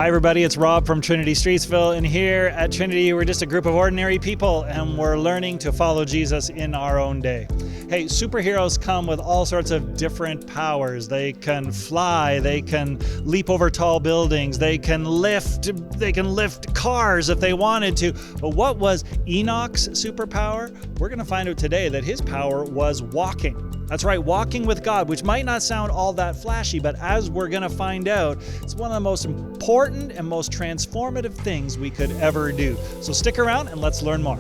Hi everybody, it's Rob from Trinity Streetsville, and here at Trinity we're just a group of ordinary people and we're learning to follow Jesus in our own day. Hey, superheroes come with all sorts of different powers. They can fly, they can leap over tall buildings, they can lift cars if they wanted to. But what was Enoch's superpower? We're going to find out today that his power was walking. That's right, walking with God, which might not sound all that flashy, but as we're going to find out, it's one of the most important and most transformative things we could ever do. So stick around and let's learn more.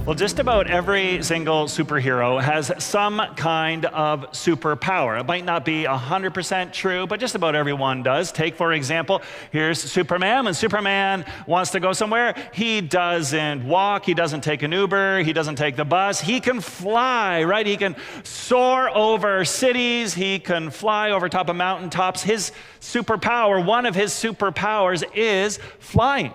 Well, just about every single superhero has some kind of superpower. It might not be 100% true, but just about everyone does. Take, for example, here's Superman. When Superman wants to go somewhere, he doesn't walk, he doesn't take an Uber, he doesn't take the bus. He can fly, right? He can soar over cities, he can fly over top of mountaintops. His superpower, one of his superpowers is flying.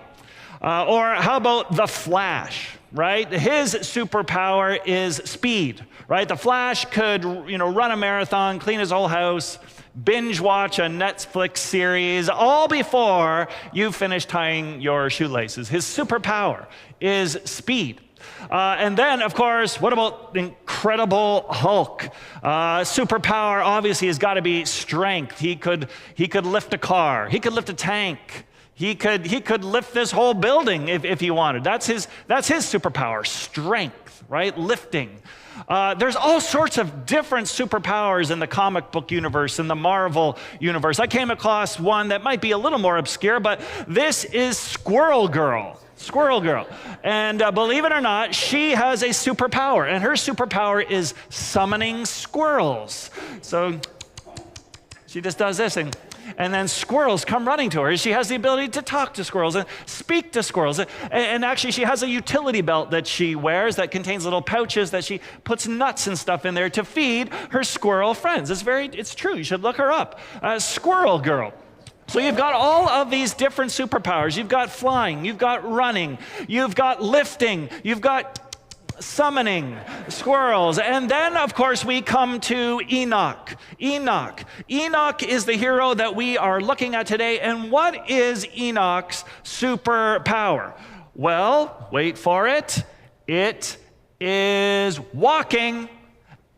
Or how about the Flash? Right? His superpower is speed, right? The Flash could, run a marathon, clean his whole house, binge watch a Netflix series, all before you finish tying your shoelaces. His superpower is speed. And then, of course, what about the Incredible Hulk? Superpower, obviously, has got to be strength. He could lift a car. He could lift a tank. He could lift this whole building if he wanted. That's his superpower, strength, right? Lifting. There's all sorts of different superpowers in the comic book universe, in the Marvel universe. I came across one that might be a little more obscure, but this is Squirrel Girl. Squirrel Girl. And believe it or not, she has a superpower, and her superpower is summoning squirrels. So she just does this and then squirrels come running to her. She has the ability to talk to squirrels and speak to squirrels. And actually, she has a utility belt that she wears that contains little pouches that she puts nuts and stuff in there to feed her squirrel friends. It's true. You should look her up. Squirrel Girl. So you've got all of these different superpowers. You've got flying, you've got running, you've got lifting, you've got summoning squirrels. And then, of course, we come to Enoch. Enoch is the hero that we are looking at today. And what is Enoch's superpower? Well, wait for it. It is walking.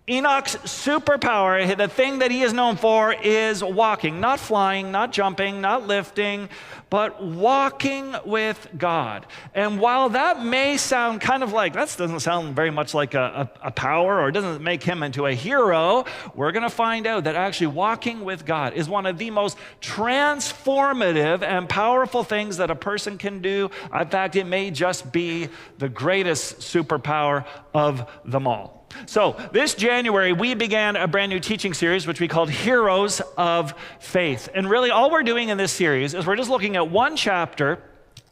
Enoch's superpower, the thing that he is known for, is walking. Not flying, not jumping, not lifting, but walking with God. And while that may sound kind of like, that doesn't sound very much like a power, or doesn't make him into a hero, we're going to find out that actually walking with God is one of the most transformative and powerful things that a person can do. In fact, it may just be the greatest superpower of them all. So this January, we began a brand new teaching series, which we called Heroes of Faith. And really all we're doing in this series is we're just looking at one chapter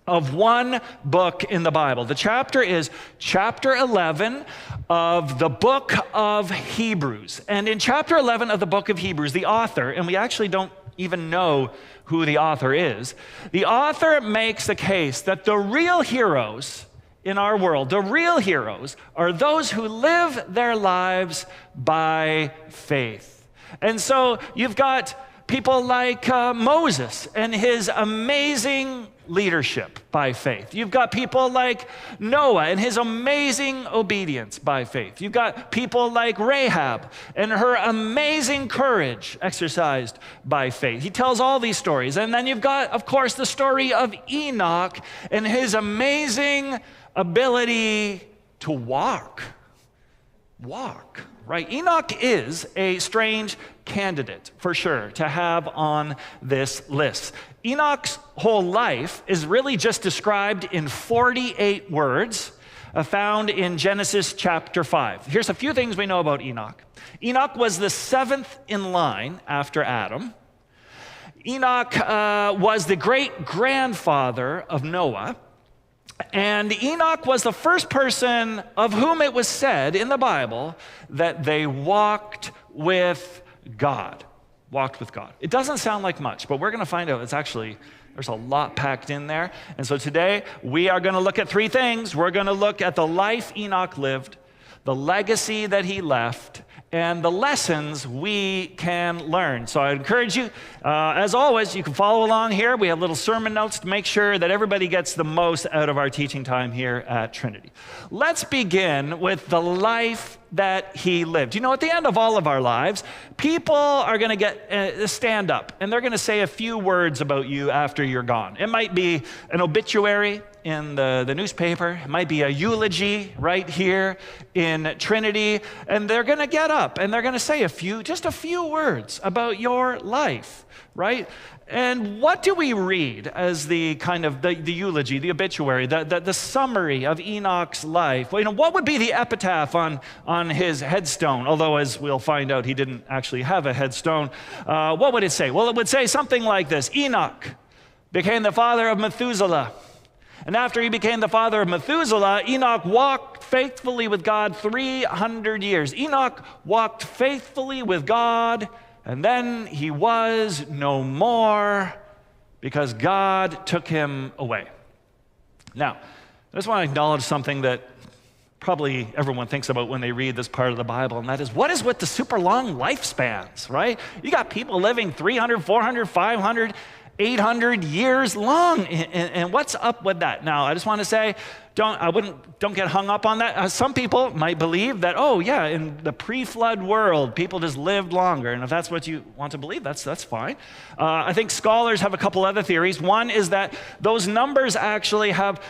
of one book in the Bible. The chapter is chapter 11 of the book of Hebrews. And in chapter 11 of the book of Hebrews, the author, and we actually don't even know who the author is, the author makes the case that the real heroes in our world, the real heroes, are those who live their lives by faith. And so you've got people like Moses and his amazing leadership by faith. You've got people like Noah and his amazing obedience by faith. You've got people like Rahab and her amazing courage exercised by faith. He tells all these stories. And then you've got, of course, the story of Enoch and his amazing ability to walk, right? Enoch is a strange candidate, for sure, to have on this list. Enoch's whole life is really just described in 48 words found in Genesis chapter 5. Here's a few things we know about Enoch. Enoch was the seventh in line after Adam. Enoch was the great-grandfather of Noah. And Enoch was the first person of whom it was said in the Bible that they walked with God. Walked with God. It doesn't sound like much, but we're going to find out there's a lot packed in there. And so today we are going to look at three things. We're going to look at the life Enoch lived, the legacy that he left, and the lessons we can learn. So I encourage you, as always, you can follow along here. We have little sermon notes to make sure that everybody gets the most out of our teaching time here at Trinity. Let's begin with the life that he lived. You know, at the end of all of our lives, people are going to stand up, and they're going to say a few words about you after you're gone. It might be an obituary in the newspaper. It might be a eulogy right here in Trinity. And they're going to get up and they're going to say just a few words about your life, right? And what do we read as the kind of the eulogy, the obituary, the summary of Enoch's life? Well, you know, what would be the epitaph on his headstone? Although, as we'll find out, he didn't actually have a headstone. What would it say? Well, it would say something like this: Enoch became the father of Methuselah. And after he became the father of Methuselah, Enoch walked faithfully with God 300 years. Enoch walked faithfully with God, and then he was no more because God took him away. Now, I just want to acknowledge something that probably everyone thinks about when they read this part of the Bible, and that is, what is with the super long lifespans, right? You got people living 300, 400, 500, 800 years long, and what's up with that? Now, I just want to say, don't get hung up on that. Some people might believe that, oh yeah, in the pre-flood world, people just lived longer, and if that's what you want to believe, that's fine. I think scholars have a couple other theories. One is that those numbers actually have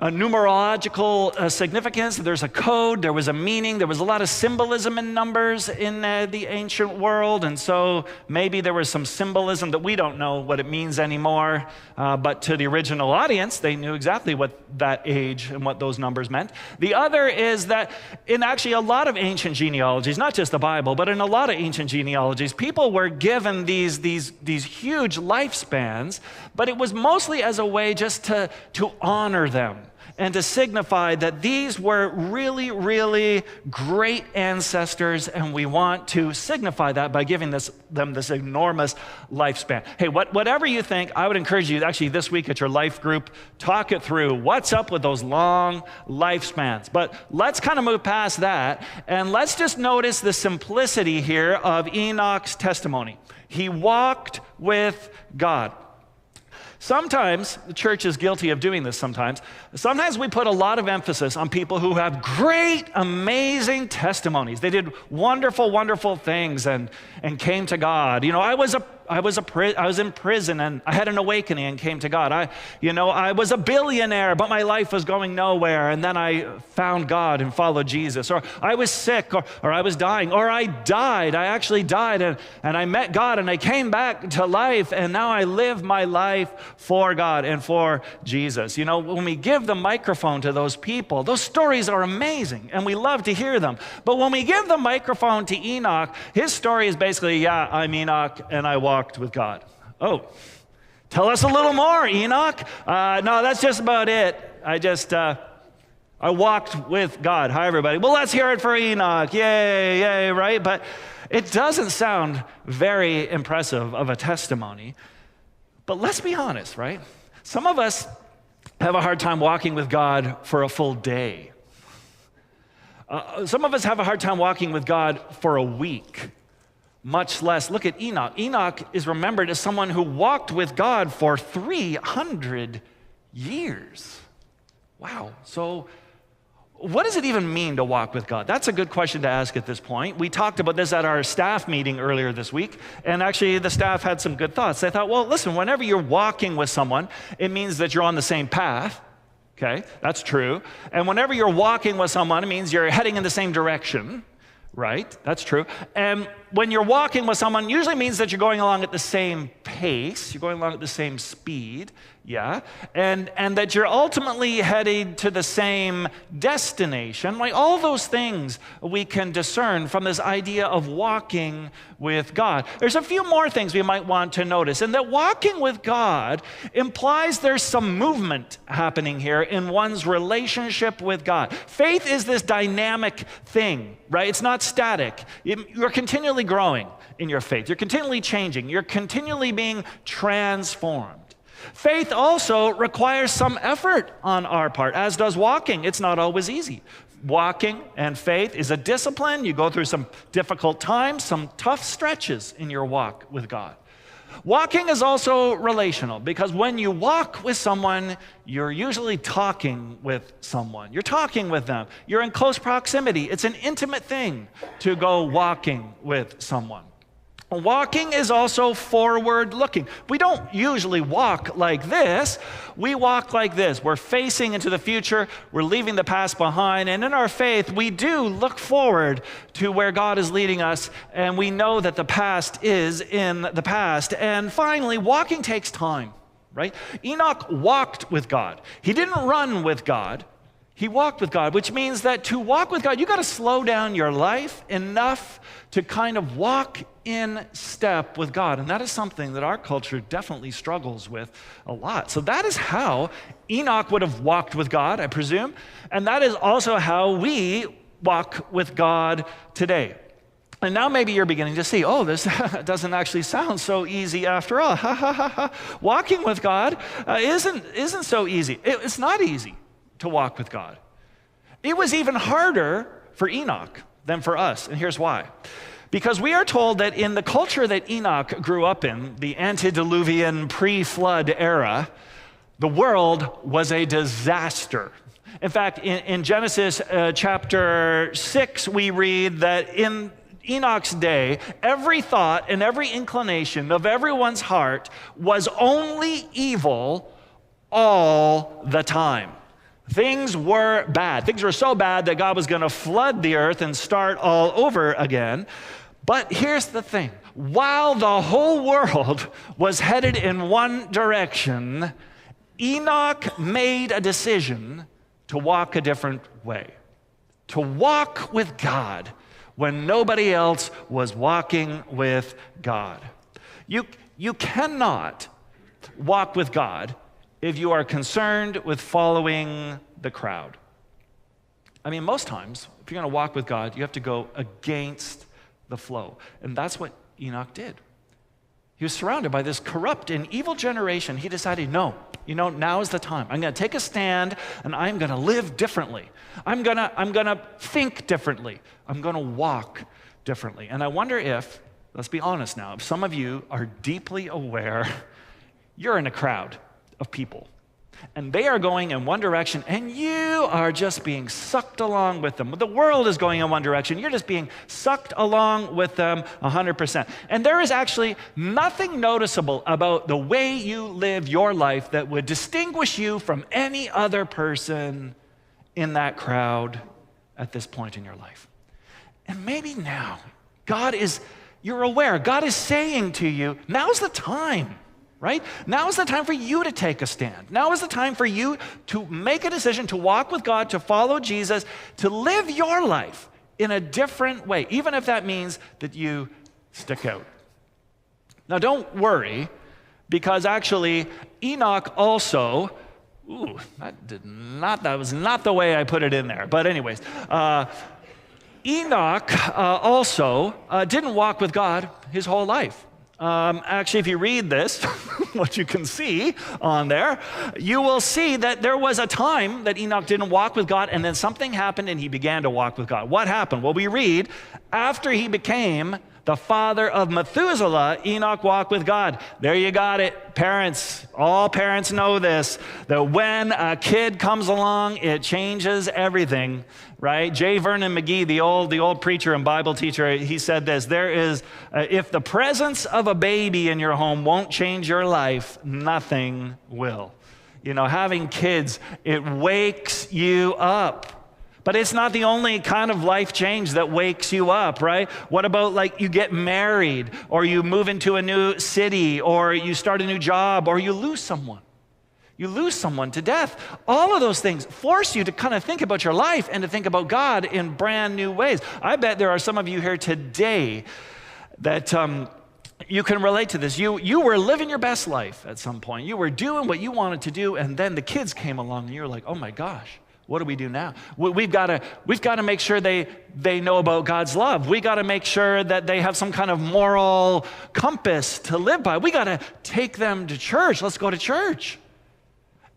a numerological significance. There's a code, there was a meaning, there was a lot of symbolism in numbers in the ancient world, and so maybe there was some symbolism that we don't know what it means anymore, but to the original audience, they knew exactly what that age and what those numbers meant. The other is that in actually a lot of ancient genealogies, not just the Bible, but in a lot of ancient genealogies, people were given these huge lifespans, but it was mostly as a way just to honor them and to signify that these were really, really great ancestors, and we want to signify that by giving them this enormous lifespan. Hey, whatever you think, I would encourage you, actually this week at your life group, talk it through. What's up with those long lifespans? But let's kind of move past that, and let's just notice the simplicity here of Enoch's testimony. He walked with God. Sometimes, the church is guilty of doing this sometimes. Sometimes we put a lot of emphasis on people who have great, amazing testimonies. They did wonderful, wonderful things and came to God. You know, I was in prison and I had an awakening and came to God. I was a billionaire, but my life was going nowhere, and then I found God and followed Jesus. Or I was sick, or I was dying, or I died. I actually died, and I met God, and I came back to life, and now I live my life for God and for Jesus. You know, when we give the microphone to those people, those stories are amazing, and we love to hear them. But when we give the microphone to Enoch, his story is basically, yeah, I'm Enoch, and I walked with God. Oh, tell us a little more, Enoch. No, that's just about it. I walked with God. Hi, everybody. Well, let's hear it for Enoch. Yay, yay, right? But it doesn't sound very impressive of a testimony. But let's be honest, right? Some of us have a hard time walking with God for a full day. Some of us have a hard time walking with God for a week. Much less, look at Enoch. Enoch is remembered as someone who walked with God for 300 years. Wow. So what does it even mean to walk with God? That's a good question to ask at this point. We talked about this at our staff meeting earlier this week, and actually the staff had some good thoughts. They thought, well, listen, whenever you're walking with someone, it means that you're on the same path. Okay, that's true. And whenever you're walking with someone, it means you're heading in the same direction. Right? That's true. And when you're walking with someone, it usually means that you're going along at the same pace. You're going along at the same speed. Yeah. And that you're ultimately headed to the same destination. Like all those things we can discern from this idea of walking with God. There's a few more things we might want to notice. And that walking with God implies there's some movement happening here in one's relationship with God. Faith is this dynamic thing, right? It's not static. You're continually growing in your faith. You're continually changing. You're continually being transformed. Faith also requires some effort on our part, as does walking. It's not always easy. Walking and faith is a discipline. You go through some difficult times, some tough stretches in your walk with God. Walking is also relational because when you walk with someone, you're usually talking with someone. You're talking with them. You're in close proximity. It's an intimate thing to go walking with someone. Walking is also forward looking. We don't usually walk like this. We walk like this. We're facing into the future. We're leaving the past behind. And in our faith, we do look forward to where God is leading us. And we know that the past is in the past. And finally, walking takes time, right? Enoch walked with God. He didn't run with God. He walked with God, which means that to walk with God, you got to slow down your life enough to kind of walk in step with God. And that is something that our culture definitely struggles with a lot. So that is how Enoch would have walked with God, I presume. And that is also how we walk with God today. And now maybe you're beginning to see, oh, this doesn't actually sound so easy after all. Walking with God isn't so easy. It's not easy to walk with God. It was even harder for Enoch than for us, and here's why. Because we are told that in the culture that Enoch grew up in, the antediluvian pre-flood era, the world was a disaster. In fact, in Genesis chapter 6, we read that in Enoch's day, every thought and every inclination of everyone's heart was only evil all the time. Things were bad. Things were so bad that God was going to flood the earth and start all over again. But here's the thing. While the whole world was headed in one direction, Enoch made a decision to walk a different way. To walk with God when nobody else was walking with God. You cannot walk with God if you are concerned with following the crowd. I mean, most times, if you're going to walk with God, you have to go against the flow. And that's what Enoch did. He was surrounded by this corrupt and evil generation. He decided, no, now is the time. I'm going to take a stand, and I'm going to live differently. I'm going to think differently. I'm going to walk differently. And I wonder if, let's be honest now, if some of you are deeply aware you're in a crowd of people, and they are going in one direction, and you are just being sucked along with them. The world is going in one direction. You're just being sucked along with them 100%. And there is actually nothing noticeable about the way you live your life that would distinguish you from any other person in that crowd at this point in your life. And maybe now, you're aware, God is saying to you, now's the time. Right? Now is the time for you to take a stand. Now is the time for you to make a decision to walk with God, to follow Jesus, to live your life in a different way, even if that means that you stick out. Now don't worry, because actually Enoch also, that was not the way I put it in there. But anyways, Enoch also didn't walk with God his whole life. Actually, if you read this, what you can see on there, you will see that there was a time that Enoch didn't walk with God, and then something happened and he began to walk with God. What happened? Well, we read, after he became the father of Methuselah, Enoch walked with God. There you got it. Parents, all parents know this, that when a kid comes along, it changes everything, right? J. Vernon McGee, the old preacher and Bible teacher, he said this, there is, if the presence of a baby in your home won't change your life, nothing will. Having kids, it wakes you up. But it's not the only kind of life change that wakes you up, right? What about like you get married, or you move into a new city, or you start a new job, or you lose someone? You lose someone to death. All of those things force you to kind of think about your life and to think about God in brand new ways. I bet there are some of you here today that you can relate to this. You were living your best life at some point. You were doing what you wanted to do, and then the kids came along, and you were like, oh my gosh. What do we do now? We've got to make sure they know about God's love. We got to make sure that they have some kind of moral compass to live by. We got to take them to church. Let's go to church.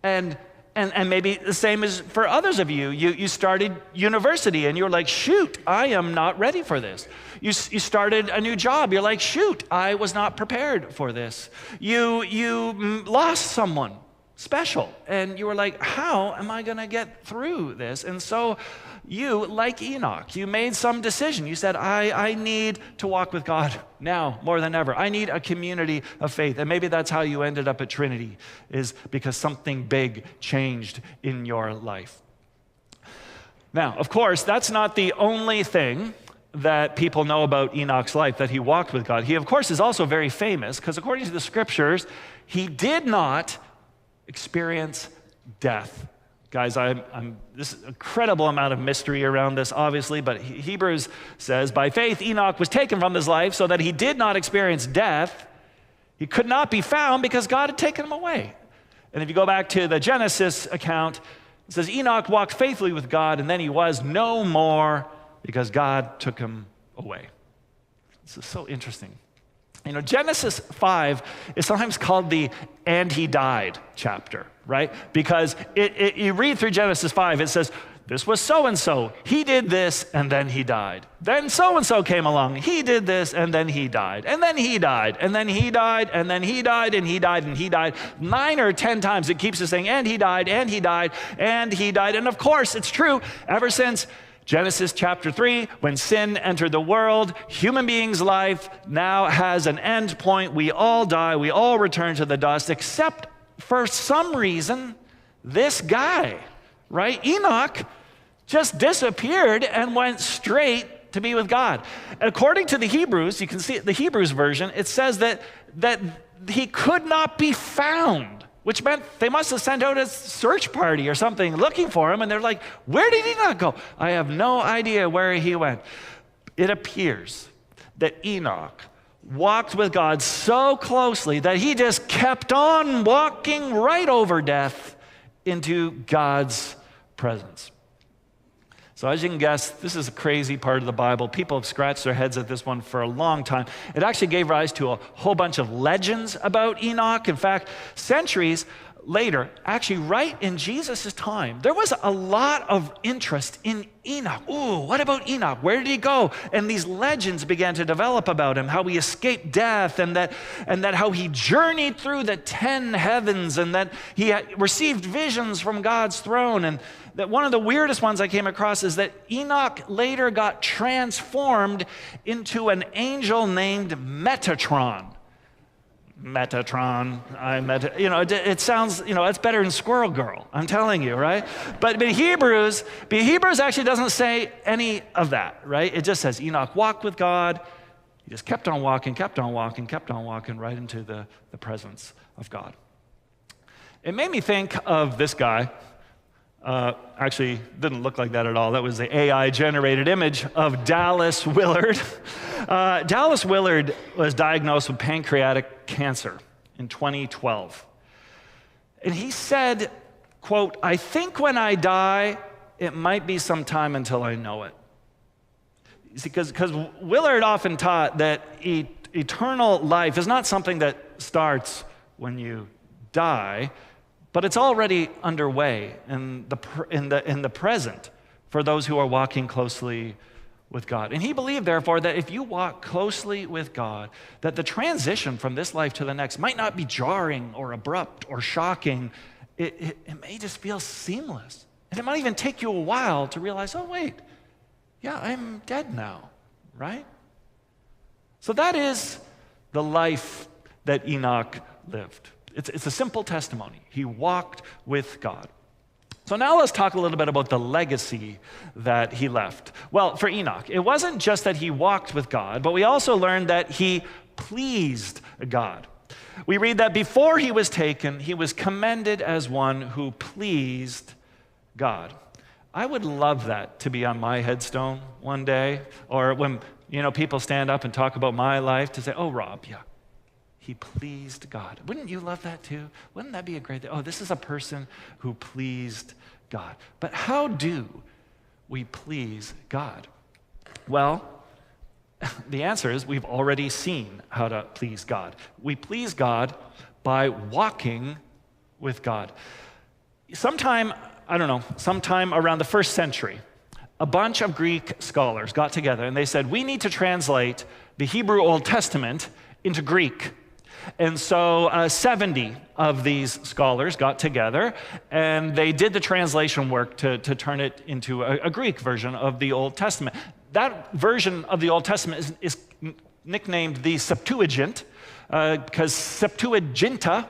And And maybe the same as for others of you. You started university and you're like, shoot, I am not ready for this. You started a new job. You're like, shoot, I was not prepared for this. You lost someone special and you were like, how am I going to get through this? And so you, like Enoch, you made some decision. You said, I need to walk with God now more than ever. I need a community of faith. And maybe that's how you ended up at Trinity, is because something big changed in your life. Now, of course, that's not the only thing that people know about Enoch's life, that he walked with God. He, of course, is also very famous because according to the scriptures, he did not experience death. Guys, this is an incredible amount of mystery around this, obviously, but Hebrews says, by faith Enoch was taken from his life so that he did not experience death. He could not be found because God had taken him away. And if you go back to the Genesis account, it says Enoch walked faithfully with God, and then he was no more because God took him away. This is so interesting. You know, Genesis 5 is sometimes called the "and he died" chapter, right? Because you read through Genesis 5, it says, this was so-and-so, he did this, and then he died. Then so-and-so came along, he did this, and then he died. And then he died, and then he died, and then he died, and he died, and he died. 9 or 10 times it keeps us saying, and he died, and he died, and he died. And of course, it's true, ever since Genesis chapter 3, when sin entered the world, human beings' life now has an end point. We all die, we all return to the dust, except for some reason, this guy, right? Enoch just disappeared and went straight to be with God. According to the Hebrews, you can see the Hebrews version, it says that he could not be found, which meant they must have sent out a search party or something looking for him, and they're like, where did Enoch go? I have no idea where he went. It appears that Enoch walked with God so closely that he just kept on walking right over death into God's presence. So as you can guess, this is a crazy part of the Bible. People have scratched their heads at this one for a long time. It actually gave rise to a whole bunch of legends about Enoch. In fact, centuries later, actually right in Jesus' time, there was a lot of interest in Enoch. Ooh, what about Enoch? Where did he go? And these legends began to develop about him, how he escaped death, and that how he journeyed through the 10 heavens, and that he had received visions from God's throne. And that one of the weirdest ones I came across is that Enoch later got transformed into an angel named Metatron. Metatron, it sounds, it's better than Squirrel Girl, I'm telling you, right? But Hebrews actually doesn't say any of that, right? It just says Enoch walked with God. He just kept on walking right into the presence of God. It made me think of this guy. Actually, didn't look like that at all. That was the AI-generated image of Dallas Willard. Dallas Willard was diagnosed with pancreatic cancer in 2012. And he said, quote, I think when I die, it might be some time until I know it. Because Willard often taught that eternal life is not something that starts when you die, but it's already underway in the present for those who are walking closely with God. And he believed, therefore, that if you walk closely with God, that the transition from this life to the next might not be jarring or abrupt or shocking. It may just feel seamless. And it might even take you a while to realize, oh, wait, yeah, I'm dead now, right? So that is the life that Enoch lived. It's a simple testimony. He walked with God. So now let's talk a little bit about the legacy that he left. Well, for Enoch, it wasn't just that he walked with God, but we also learned that he pleased God. We read that before he was taken, he was commended as one who pleased God. I would love that to be on my headstone one day, or when people stand up and talk about my life, to say, oh, Rob, yeah, he pleased God. Wouldn't you love that too? Wouldn't that be a great thing? Oh, this is a person who pleased God. But how do we please God? Well, the answer is we've already seen how to please God. We please God by walking with God. sometime around the 1st century, a bunch of Greek scholars got together and they said, we need to translate the Hebrew Old Testament into Greek. And so 70 of these scholars got together and they did the translation work to turn it into a Greek version of the Old Testament. That version of the Old Testament is nicknamed the Septuagint because Septuaginta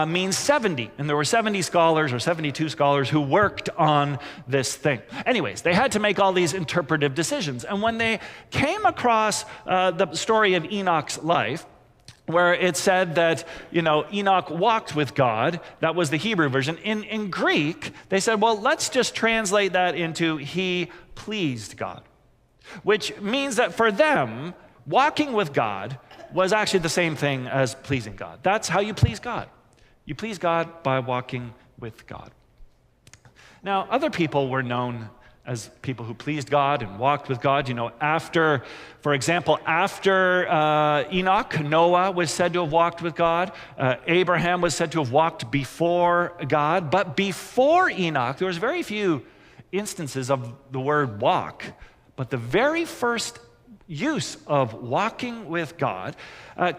means 70. And there were 70 scholars or 72 scholars who worked on this thing. Anyways, they had to make all these interpretive decisions. And when they came across the story of Enoch's life, where it said that, Enoch walked with God, that was the Hebrew version. In Greek, they said, well, let's just translate that into he pleased God, which means that for them, walking with God was actually the same thing as pleasing God. That's how you please God. You please God by walking with God. Now, other people were known as people who pleased God and walked with God. For example, after Enoch, Noah was said to have walked with God. Abraham was said to have walked before God. But before Enoch, there was very few instances of the word walk. But the very first use of walking with God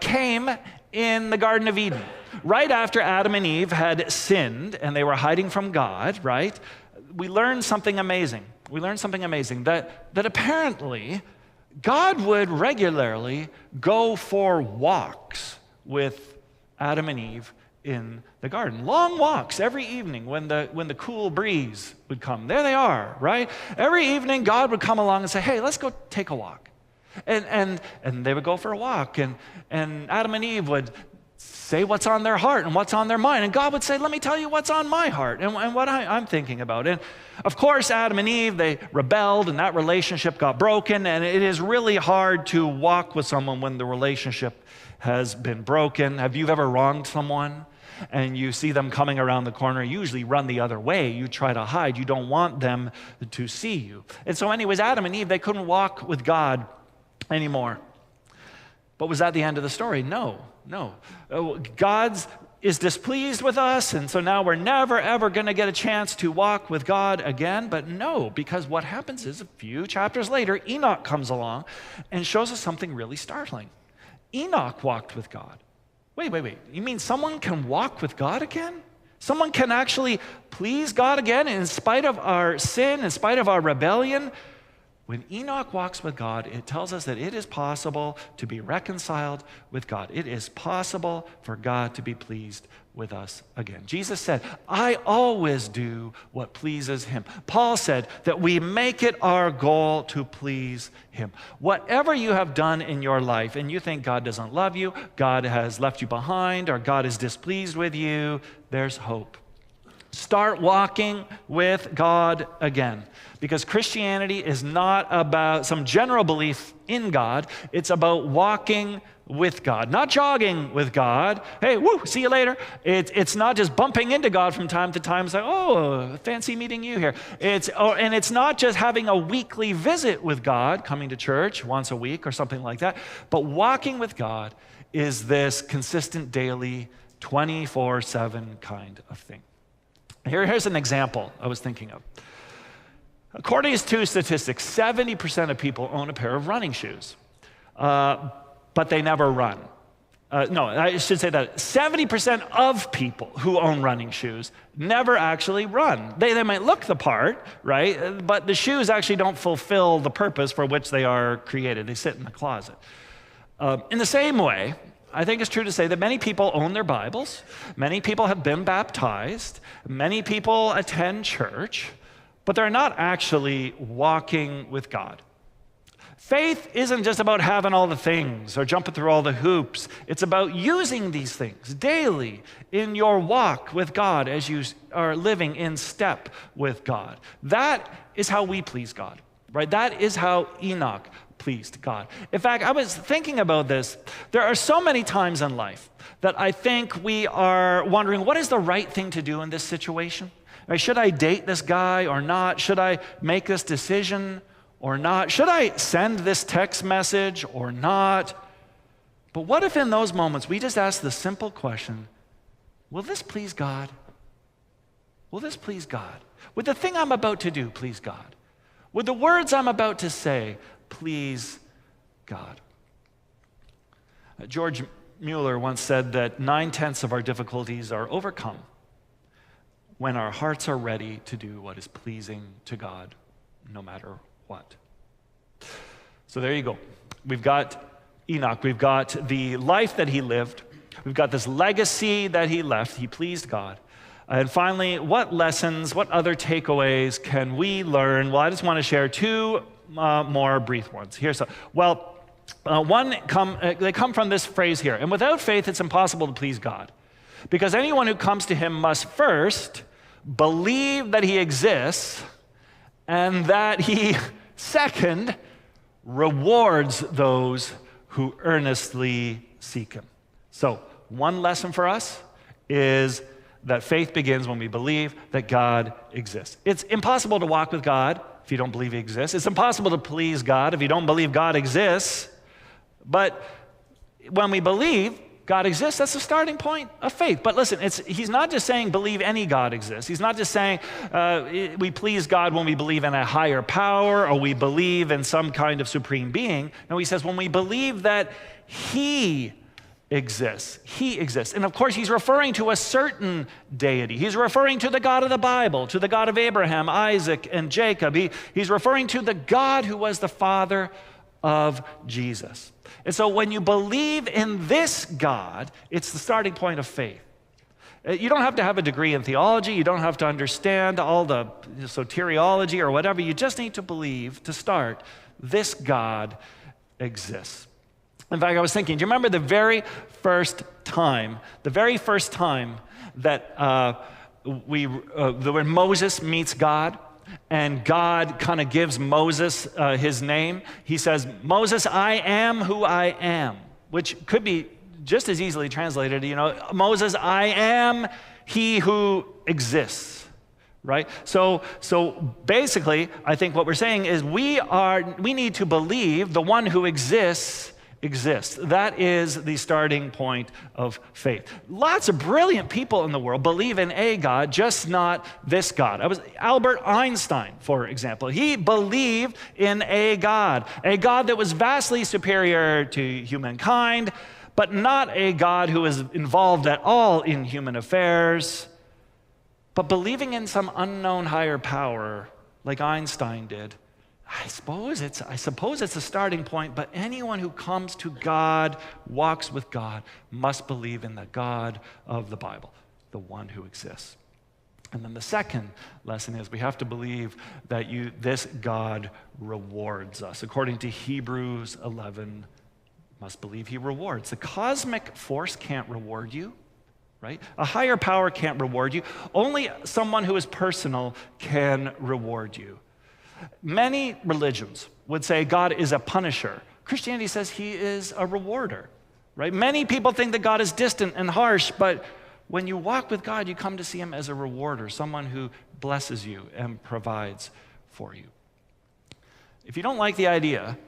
came in the Garden of Eden. Right after Adam and Eve had sinned and they were hiding from God, right? We learned something amazing. That apparently God would regularly go for walks with Adam and Eve in the garden. Long walks every evening when the cool breeze would come. There they are, right? Every evening God would come along and say, hey, let's go take a walk. And they would go for a walk, and Adam and Eve would say what's on their heart and what's on their mind. And God would say, let me tell you what's on my heart and what I'm thinking about. And of course, Adam and Eve, they rebelled and that relationship got broken. And it is really hard to walk with someone when the relationship has been broken. Have you ever wronged someone and you see them coming around the corner? You usually run the other way. You try to hide. You don't want them to see you. And so anyways, Adam and Eve, they couldn't walk with God anymore. But was that the end of the story? No. God is displeased with us, and so now we're never, ever going to get a chance to walk with God again. But no, because what happens is a few chapters later, Enoch comes along and shows us something really startling. Enoch walked with God. Wait. You mean someone can walk with God again? Someone can actually please God again in spite of our sin, in spite of our rebellion? When Enoch walks with God, it tells us that it is possible to be reconciled with God. It is possible for God to be pleased with us again. Jesus said, I always do what pleases him. Paul said that we make it our goal to please him. Whatever you have done in your life and you think God doesn't love you, God has left you behind, or God is displeased with you, there's hope. Start walking with God again. Because Christianity is not about some general belief in God. It's about walking with God, not jogging with God. Hey, woo, see you later. It's not just bumping into God from time to time. It's like, oh, fancy meeting you here. And it's not just having a weekly visit with God, coming to church once a week or something like that. But walking with God is this consistent daily 24/7 kind of thing. Here's an example I was thinking of. According to statistics, 70% of people own a pair of running shoes, but they never run. No, I should say that 70% of people who own running shoes never actually run. They might look the part, right? But the shoes actually don't fulfill the purpose for which they are created. They sit in the closet. In the same way, I think it's true to say that many people own their Bibles, many people have been baptized, many people attend church, but they're not actually walking with God. Faith isn't just about having all the things or jumping through all the hoops. It's about using these things daily in your walk with God as you are living in step with God. That is how we please God, right? That is how Enoch pleased God. In fact, I was thinking about this. There are so many times in life that I think we are wondering, what is the right thing to do in this situation? Should I date this guy or not? Should I make this decision or not? Should I send this text message or not? But what if in those moments we just ask the simple question, will this please God? Will this please God? Would the thing I'm about to do please God? Would the words I'm about to say please God? George Mueller once said that 9/10 of our difficulties are overcome when our hearts are ready to do what is pleasing to God, no matter what. So there you go. We've got Enoch. We've got the life that he lived. We've got this legacy that he left. He pleased God. And finally, what lessons, what other takeaways can we learn? Well, I just want to share two more brief ones. They come from this phrase here. And without faith, it's impossible to please God. Because anyone who comes to him must first believe that he exists, and that he, second, rewards those who earnestly seek him. So, one lesson for us is that faith begins when we believe that God exists. It's impossible to walk with God if you don't believe he exists. It's impossible to please God if you don't believe God exists. But when we believe God exists, that's the starting point of faith. But listen, he's not just saying believe any God exists. He's not just saying we please God when we believe in a higher power or we believe in some kind of supreme being. No, he says when we believe that he exists. He exists. And of course, he's referring to a certain deity. He's referring to the God of the Bible, to the God of Abraham, Isaac, and Jacob. He's referring to the God who was the father of Jesus. And so when you believe in this God, it's the starting point of faith. You don't have to have a degree in theology. You don't have to understand all the soteriology or whatever. You just need to believe, to start, this God exists. In fact, I was thinking, do you remember the very first time that when Moses meets God, and God kind of gives Moses his name? He says, Moses, I am who I am, which could be just as easily translated, Moses, I am he who exists, right? So basically, I think what we're saying is we need to believe the one who exists. That is the starting point of faith. Lots of brilliant people in the world believe in a God, just not this God. Albert Einstein, for example. He believed in a God that was vastly superior to humankind, but not a God who was involved at all in human affairs, but believing in some unknown higher power like Einstein did. I suppose it's a starting point, but anyone who comes to God, walks with God, must believe in the God of the Bible, the one who exists. And then the second lesson is we have to believe that this God rewards us. According to Hebrews 11, must believe he rewards. The cosmic force can't reward you, right? A higher power can't reward you. Only someone who is personal can reward you. Many religions would say God is a punisher. Christianity says he is a rewarder, right? Many people think that God is distant and harsh, but when you walk with God, you come to see him as a rewarder, someone who blesses you and provides for you. If you don't like the idea,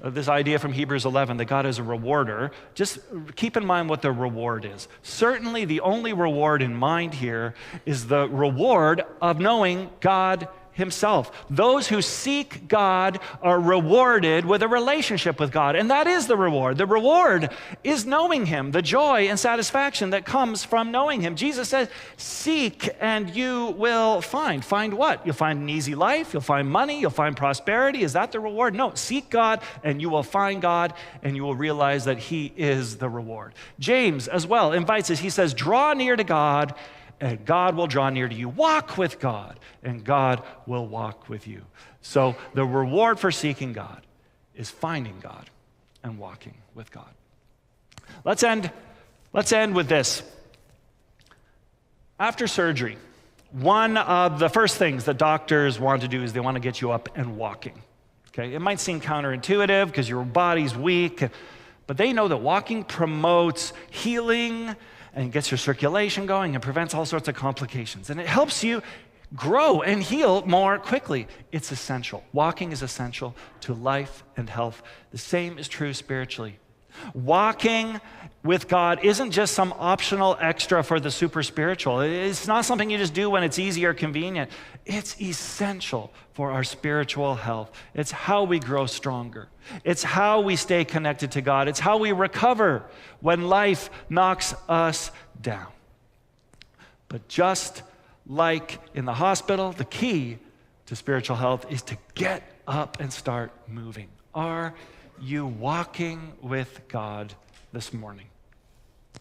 this idea from Hebrews 11 that God is a rewarder, just keep in mind what the reward is. Certainly the only reward in mind here is the reward of knowing God himself. Those who seek God are rewarded with a relationship with God, and that is the reward. The reward is knowing him, the joy and satisfaction that comes from knowing him. Jesus says, seek and you will find. Find what? You'll find an easy life, you'll find money, you'll find prosperity. Is that the reward? No, seek God and you will find God and you will realize that he is the reward. James as well invites us. He says, draw near to God and God will draw near to you. Walk with God, and God will walk with you. So the reward for seeking God is finding God and walking with God. Let's end with this. After surgery, one of the first things that doctors want to do is they want to get you up and walking. Okay? It might seem counterintuitive because your body's weak, but they know that walking promotes healing and gets your circulation going and prevents all sorts of complications. And it helps you grow and heal more quickly. It's essential. Walking is essential to life and health. The same is true spiritually. Walking with God isn't just some optional extra for the super spiritual. It's not something you just do when it's easy or convenient. It's essential for our spiritual health. It's how we grow stronger. It's how we stay connected to God. It's how we recover when life knocks us down. But just like in the hospital, the key to spiritual health is to get up and start moving. Are you walking with God this morning?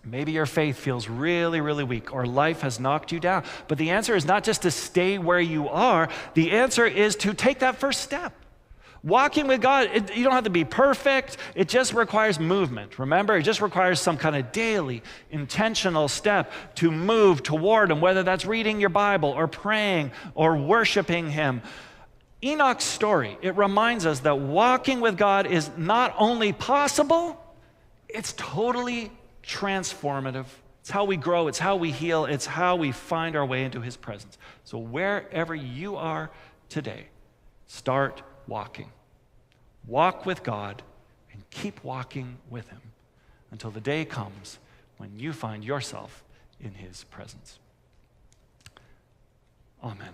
Maybe your faith feels really, really weak, or life has knocked you down. But the answer is not just to stay where you are. The answer is to take that first step. Walking with God, you don't have to be perfect. It just requires movement. Remember, it just requires some kind of daily, intentional step to move toward Him, whether that's reading your Bible or praying or worshiping Him. Enoch's story, it reminds us that walking with God is not only possible, it's totally transformative. It's how we grow, it's how we heal, it's how we find our way into His presence. So wherever you are today, start walking. Walk with God and keep walking with Him until the day comes when you find yourself in His presence. Amen.